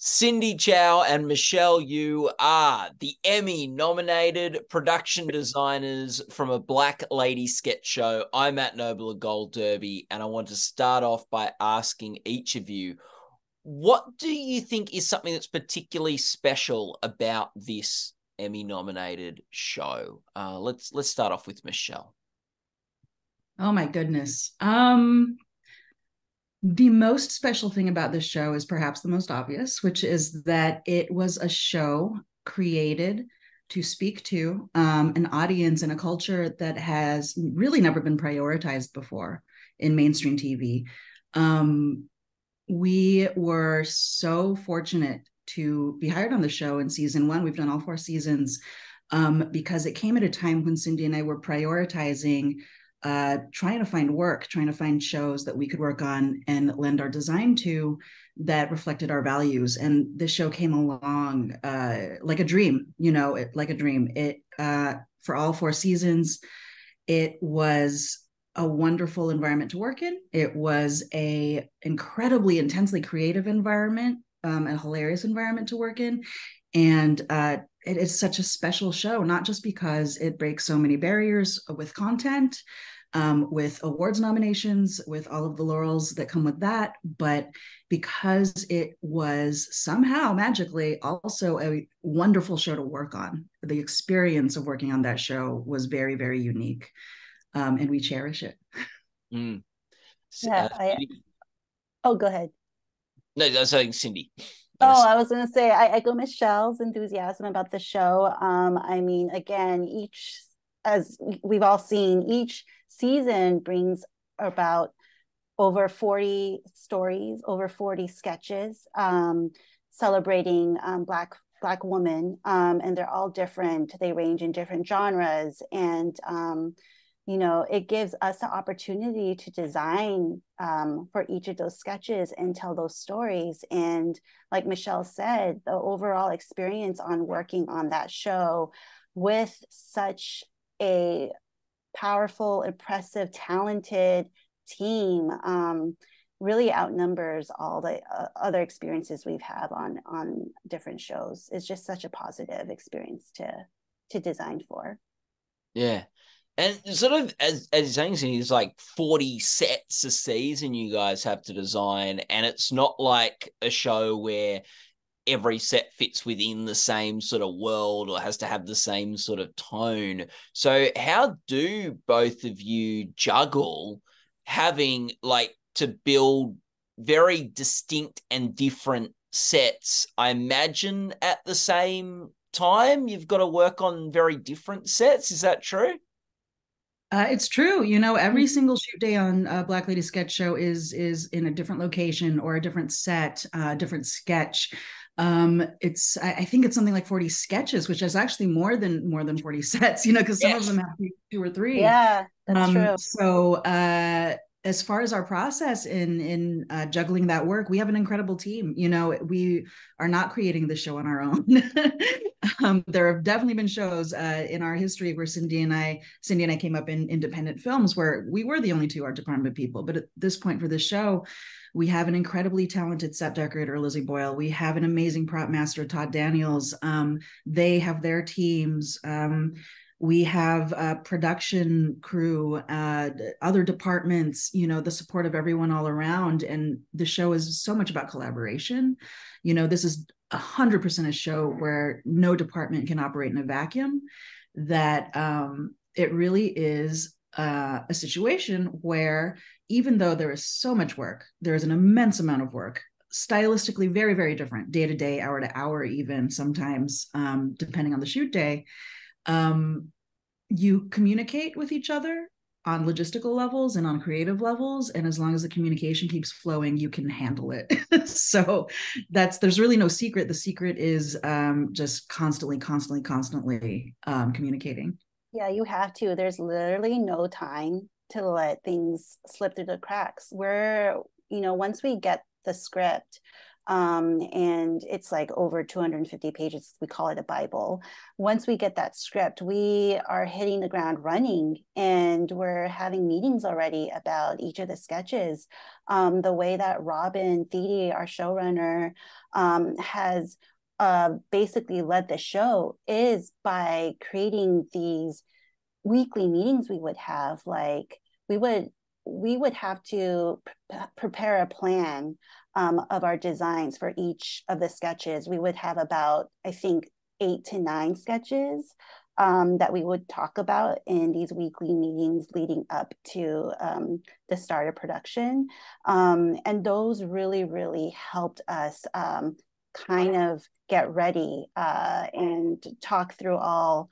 Cindy Chao and Michele Yu are the Emmy-nominated production designers from a Black Lady sketch show. I'm at Nobler Gold Derby, and I want to start off by asking each of you, what do you think is something that's particularly special about this Emmy-nominated show? Let's start off with Michele. Oh my goodness. The most special thing about this show is perhaps the most obvious, which is that it was a show created to speak to an audience and a culture that has really never been prioritized before in mainstream TV. We were so fortunate to be hired on the show in season one. We've done all 4 seasons because it came at a time when Cindy and I were prioritizing trying to find work, trying to find shows that we could work on and lend our design to that reflected our values. And this show came along like a dream, like a dream. It for all 4 seasons, it was a wonderful environment to work in. It was a incredibly intensely creative environment, a hilarious environment to work in. And it is such a special show, not just because it breaks so many barriers with content, with awards nominations, with all of the laurels that come with that, but because it was somehow magically also a wonderful show to work on. The experience of working on that show was very, very unique, and we cherish it. Mm. Yeah, oh, go ahead. No, that's saying Cindy. Oh, I was going to say, I echo Michele's enthusiasm about the show. I mean, again, as we've all seen, each season brings about over 40 stories, over 40 sketches, celebrating Black women, and they're all different. They range in different genres, and it gives us the opportunity to design for each of those sketches and tell those stories. And like Michele said, the overall experience on working on that show with such a powerful, impressive, talented team really outnumbers all the other experiences we've had on different shows. It's just such a positive experience to design for. Yeah. And sort of, as you're saying, it's like 40 sets a season you guys have to design, and it's not like a show where every set fits within the same sort of world or has to have the same sort of tone. So how do both of you juggle having to build very distinct and different sets? I imagine at the same time you've got to work on very different sets. Is that true? It's true. Every single shoot day on Black Lady Sketch Show is in a different location or a different set, different sketch. I think it's something like 40 sketches, which is actually more than 40 sets, because some of them have 2 or 3. Yeah, that's true. So as far as our process in juggling that work, we have an incredible team. We are not creating the show on our own. There have definitely been shows in our history where Cindy and I came up in independent films where we were the only 2 art department people. But at this point for this show, we have an incredibly talented set decorator, Lizzie Boyle. We have an amazing prop master, Todd Daniels. They have their teams. We have a production crew, other departments, the support of everyone all around. And the show is so much about collaboration. This is 100% a show where no department can operate in a vacuum, that it really is a situation where even though there is so much work, there is an immense amount of work, stylistically very, very different, day to day, hour to hour, even sometimes, depending on the shoot day. You communicate with each other on logistical levels and on creative levels, and as long as the communication keeps flowing, you can handle it. So there's really no secret. The secret is just constantly communicating. Yeah, you have to. There's literally no time to let things slip through the cracks. Once we get the script, and it's like over 250 pages. We call it a Bible. Once we get that script, we are hitting the ground running, and we're having meetings already about each of the sketches. The way that Robin Thede, our showrunner, has basically led the show is by creating these weekly meetings we would have. Like we would have to prepare a plan of our designs for each of the sketches. We would have about, I think, 8 to 9 sketches that we would talk about in these weekly meetings leading up to the start of production. And those really, really helped us kind of get ready and talk through all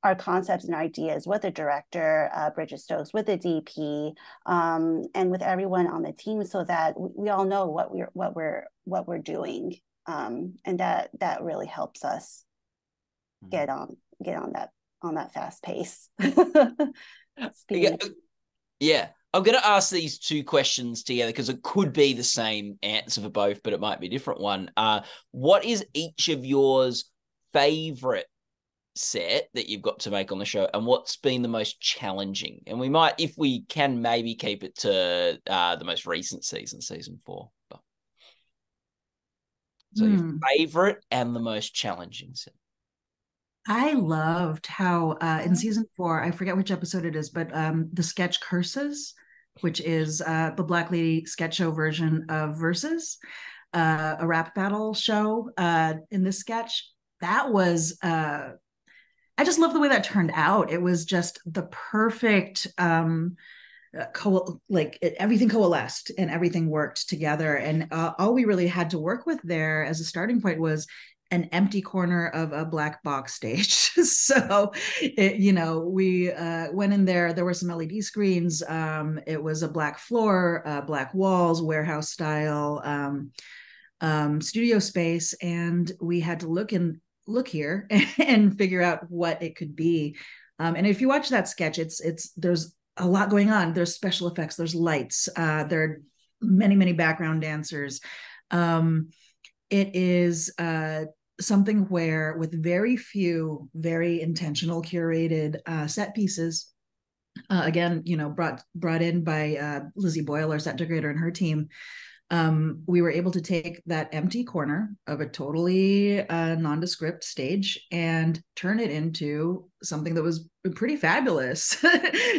our concepts and ideas with the director, Bridget Stokes, with the DP, and with everyone on the team, so that we all know what we're doing, and that really helps us get on that fast pace. Yeah. I'm going to ask these two questions together because it could be the same answer for both, but it might be a different one. What is each of yours favorite set that you've got to make on the show, and what's been the most challenging? And we might, if we can, maybe keep it to the most recent season 4. So your favorite and the most challenging set. I loved how in season 4, I forget which episode it is, but the sketch Curses, which is the Black Lady sketch show version of Versus, a rap battle show in this sketch. That was, I just love the way that turned out. It was just the perfect, everything coalesced and everything worked together. And all we really had to work with there as a starting point was an empty corner of a black box stage. So, we went in there. There were some LED screens. It was a black floor, black walls, warehouse style studio space, and we had to look here and figure out what it could be. And if you watch that sketch, there's a lot going on. There's special effects. There's lights. There are many background dancers. It is something where, with very few, very intentional, curated set pieces, again, brought in by Lizzie Boyle, our set decorator, and her team, we were able to take that empty corner of a totally nondescript stage and turn it into something that was pretty fabulous.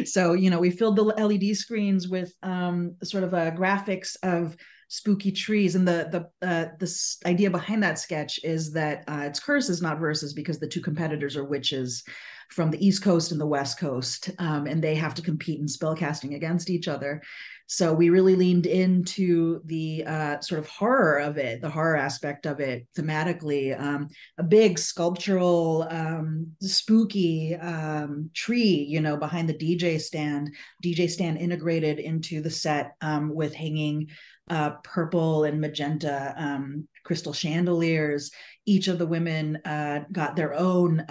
So, we filled the LED screens with sort of graphics of spooky trees, and the idea behind that sketch is that it's Curses, not Verses, because the two competitors are witches from the East Coast and the West Coast, and they have to compete in spellcasting against each other. So we really leaned into the sort of horror of it, the horror aspect of it thematically. A big sculptural, spooky tree, behind the DJ stand integrated into the set with hanging purple and magenta crystal chandeliers. Each of the women got their own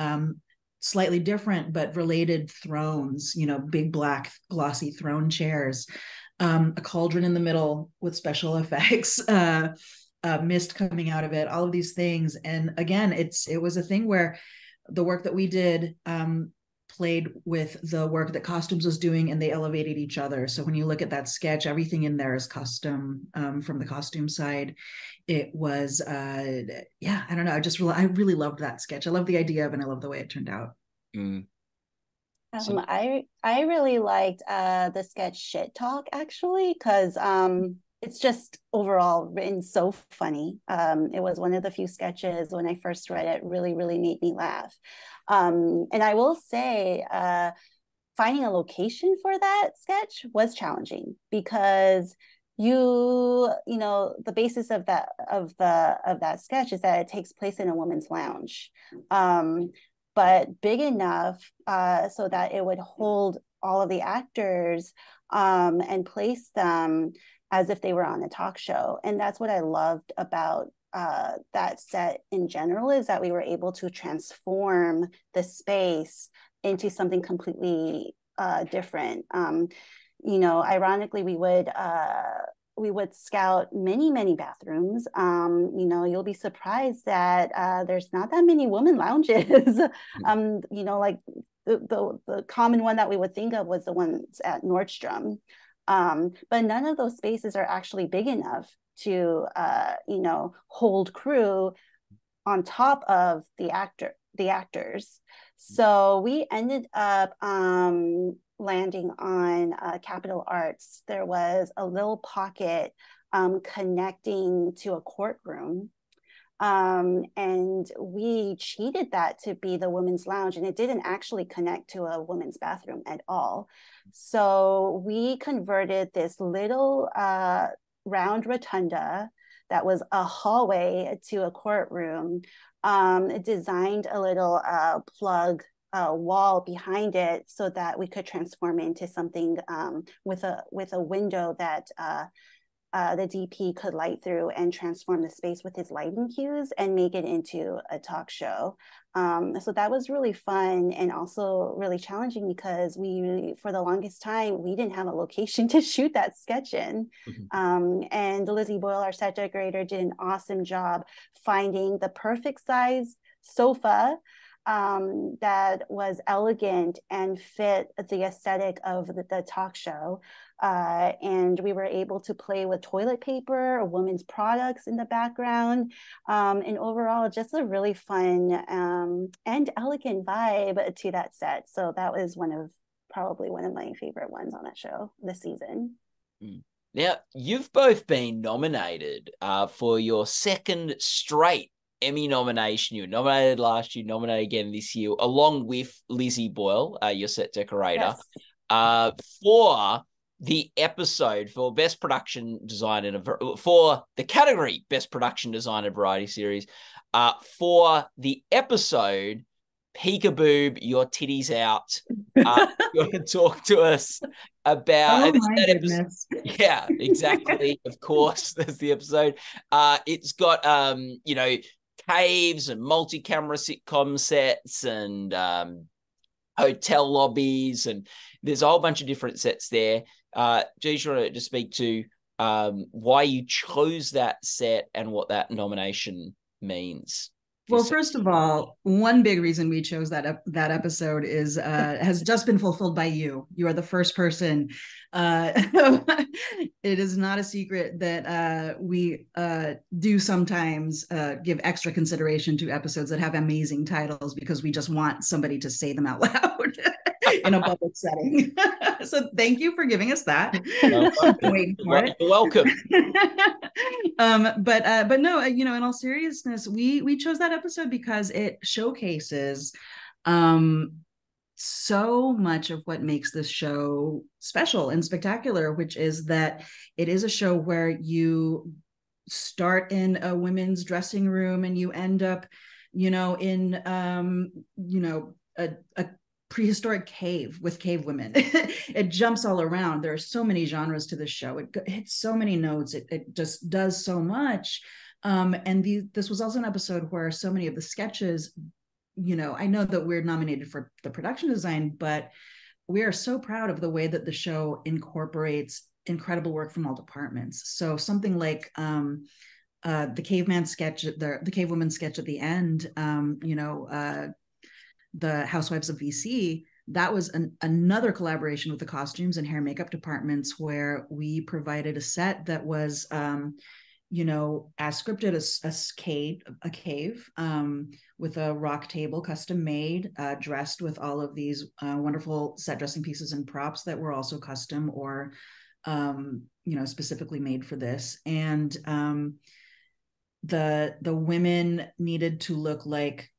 slightly different but related thrones, big black glossy throne chairs, a cauldron in the middle with special effects, mist coming out of it, all of these things. And again, it was a thing where the work that we did played with the work that costumes was doing, and they elevated each other. So when you look at that sketch, everything in there is custom from the costume side. It was, I don't know. I really loved that sketch. I love the idea of it, and I love the way it turned out. I really liked the sketch Shit Talk, actually, because it's just overall written so funny. It was one of the few sketches when I first read it really made me laugh. And I will say, finding a location for that sketch was challenging, because the basis of that sketch is that it takes place in a women's lounge, but big enough so that it would hold all of the actors and place them as if they were on a talk show. And that's what I loved about that set in general, is that we were able to transform the space into something completely different. Ironically, we would would scout many bathrooms. You'll be surprised that there's not that many women lounges. Like the common one that we would think of was the ones at Nordstrom. But none of those spaces are actually big enough to hold crew on top of the actors. So we ended up landing on Capitol Arts. There was a little pocket connecting to a courtroom. And we cheated that to be the women's lounge, and it didn't actually connect to a women's bathroom at all. So we converted this little round rotunda that was a hallway to a courtroom, designed a little plug wall behind it so that we could transform it into something with a window that the DP could light through and transform the space with his lighting cues and make it into a talk show. So that was really fun and also really challenging because for the longest time, we didn't have a location to shoot that sketch in. And Lizzie Boyle, our set decorator, did an awesome job finding the perfect size sofa that was elegant and fit the aesthetic of the talk show. And we were able to play with toilet paper, women's products in the background, and overall just a really fun and elegant vibe to that set. So that was probably one of my favorite ones on that show this season. Now, you've both been nominated for your second straight Emmy nomination. You were nominated last year, nominated again this year, along with Lizzie Boyle, your set decorator, for the episode for Best Production Design for the category Best Production Design in a Variety Series, for the episode Peekaboo, Your Titties Out. You want to talk to us about my goodness. Yeah, exactly. Of course, that's the episode. It's got caves and multi-camera sitcom sets and hotel lobbies, and there's a whole bunch of different sets there. Do you want to speak to why you chose that set and what that nomination means? Well, first of all, one big reason we chose that episode is has just been fulfilled by you. You are the first person. It is not a secret that we do sometimes give extra consideration to episodes that have amazing titles because we just want somebody to say them out loud in a public setting. So thank you for giving us that. You're welcome. But no, in all seriousness, we chose that episode because it showcases so much of what makes this show special and spectacular, which is that it is a show where you start in a women's dressing room and you end up, in a prehistoric cave with cave women. It jumps all around. There are so many genres to this show. It hits so many notes. It just does so much. This was also an episode where so many of the sketches, I know that we're nominated for the production design, but we are so proud of the way that the show incorporates incredible work from all departments. So something like the caveman sketch, the cave woman sketch at the end, the Housewives of VC, that was another collaboration with the costumes and hair and makeup departments where we provided a set that was, as scripted as a cave with a rock table, custom made, dressed with all of these wonderful set dressing pieces and props that were also custom or, specifically made for this. And the women needed to look like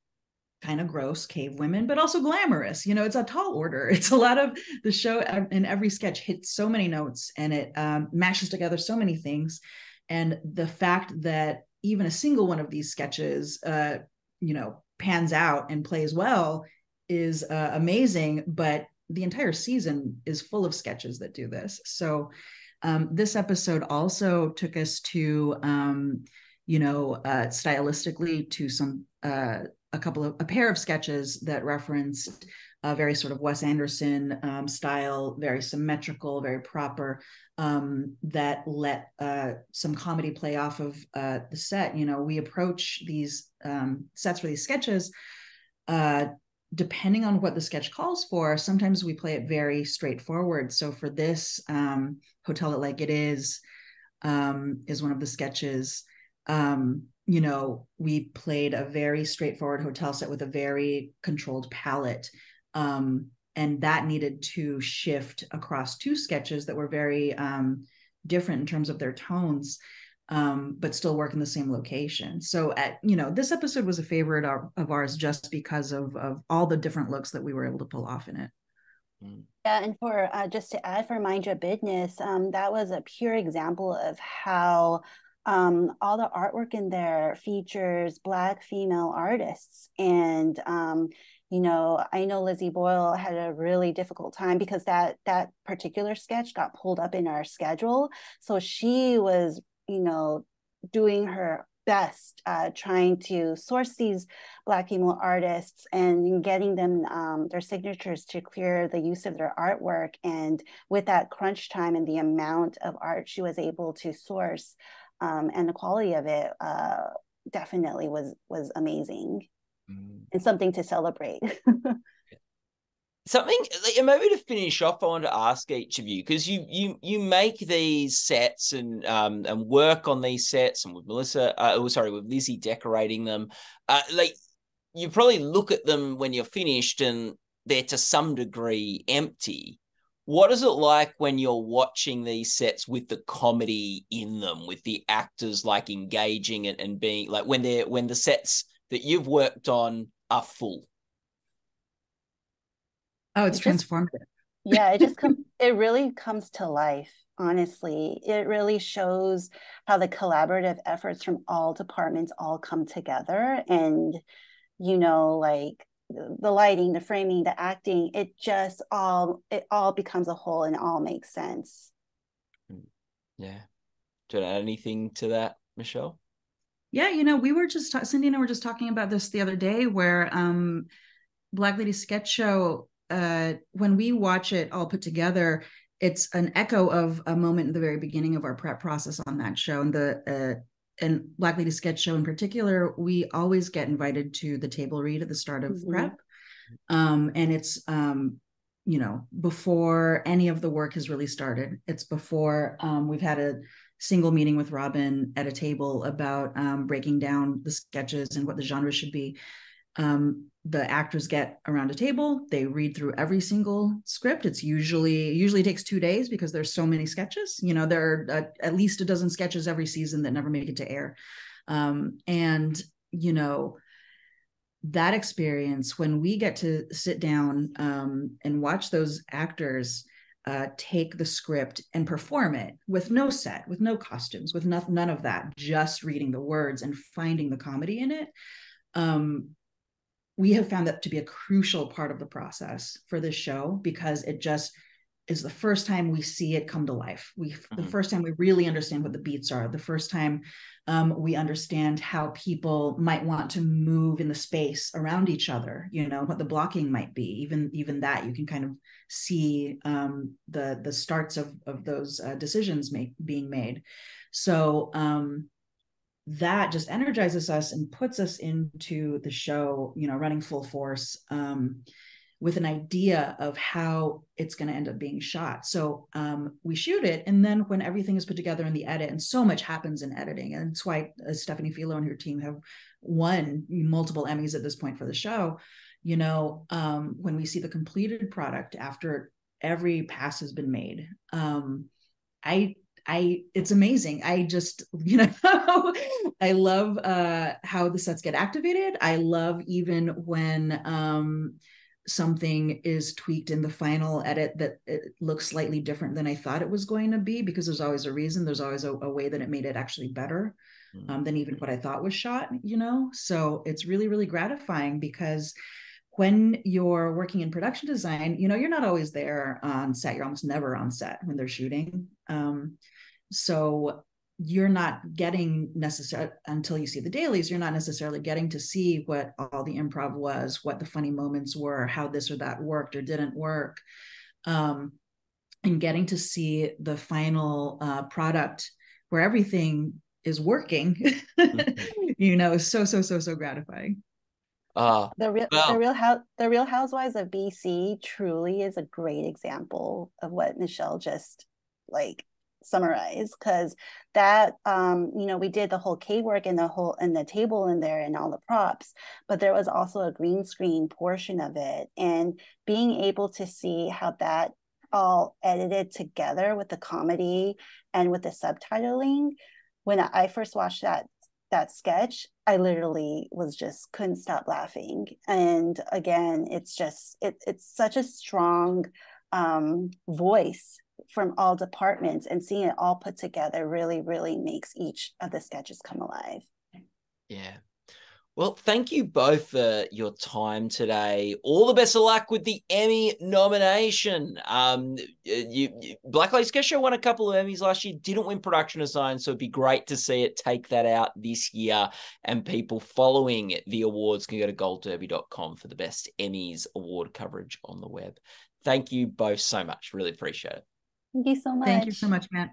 kind of gross cave women, but also glamorous. It's a tall order. It's a lot of the show, and every sketch hits so many notes and it mashes together so many things. And the fact that even a single one of these sketches, pans out and plays well is amazing. But the entire season is full of sketches that do this. So this episode also took us to, stylistically to a pair of sketches that referenced very sort of Wes Anderson style, very symmetrical, very proper, that let some comedy play off of the set. We approach these sets for these sketches depending on what the sketch calls for. Sometimes we play it very straightforward. So for this, Hotel It Like It is one of the sketches. We played a very straightforward hotel set with a very controlled palette. And that needed to shift across two sketches that were very different in terms of their tones, but still work in the same location. So this episode was a favorite of ours just because of all the different looks that we were able to pull off in it. Yeah, and for just to add for Mind Your Business, that was a pure example of how all the artwork in there features Black female artists. And I know Lizzie Boyle had a really difficult time because that particular sketch got pulled up in our schedule. So she was, doing her best trying to source these Black female artists and getting them their signatures to clear the use of their artwork. And with that crunch time and the amount of art she was able to source, and the quality of it definitely was amazing and something to celebrate. Something, and maybe to finish off, I want to ask each of you, because you make these sets and work on these sets, and with with Lizzie decorating them. You probably look at them when you're finished and they're to some degree empty. What is it like when you're watching these sets with the comedy in them, with the actors like engaging and being like when the sets that you've worked on are full? Oh, it's transformative. Yeah, it really comes to life, honestly. It really shows how the collaborative efforts from all departments all come together. And, like the lighting, the framing, the acting, it all becomes a whole and all makes sense. Yeah. Do you add anything to that, Michelle? Yeah, we were just Cindy and I were just talking about this the other day, where Black Lady Sketch Show, when we watch it all put together, it's an echo of a moment in the very beginning of our prep process on that show. And Black Lady Sketch Show in particular, we always get invited to the table read at the start of prep. And it's, before any of the work has really started. It's before we've had a single meeting with Robin at a table about breaking down the sketches and what the genre should be. The actors get around a table, they read through every single script. It usually takes 2 days because there's so many sketches. There are at least a dozen sketches every season that never make it to air. And that experience, when we get to sit down and watch those actors take the script and perform it with no set, with no costumes, with none of that, just reading the words and finding the comedy in it. We have found that to be a crucial part of the process for this show, because it just is the first time we see it come to life. The first time we really understand what the beats are, the first time we understand how people might want to move in the space around each other, what the blocking might be. Even that you can kind of see the starts of those decisions being made. So that just energizes us and puts us into the show, running full force, with an idea of how it's going to end up being shot. So we shoot it, and then when everything is put together in the edit, and so much happens in editing, and it's why Stephanie Filo and her team have won multiple Emmys at this point for the show. When we see the completed product after every pass has been made, it's amazing. I just, I love how the sets get activated. I love even when something is tweaked in the final edit that it looks slightly different than I thought it was going to be, because there's always a reason. There's always a way that it made it actually better than even what I thought was shot, So it's really, really gratifying, because when you're working in production design, you're not always there on set. You're almost never on set when they're shooting. So you're not getting necessarily, until you see the dailies, you're not necessarily getting to see what all the improv was, what the funny moments were, how this or that worked or didn't work. And getting to see the final product where everything is working, is so gratifying. The Real Housewives of BC truly is a great example of what Michelle just like summarized, because that we did the whole K work and the table in there and all the props, but there was also a green screen portion of it, and being able to see how that all edited together with the comedy and with the subtitling. When I first watched that sketch, I literally couldn't stop laughing. And again, it's such a strong voice from all departments, and seeing it all put together really, really makes each of the sketches come alive. Yeah. Well, thank you both for your time today. All the best of luck with the Emmy nomination. Black Lady Sketch Show won a couple of Emmys last year, didn't win production design, so it'd be great to see it take that out this year. And people following the awards can go to goldderby.com for the best Emmys award coverage on the web. Thank you both so much. Really appreciate it. Thank you so much. Thank you so much, Matt.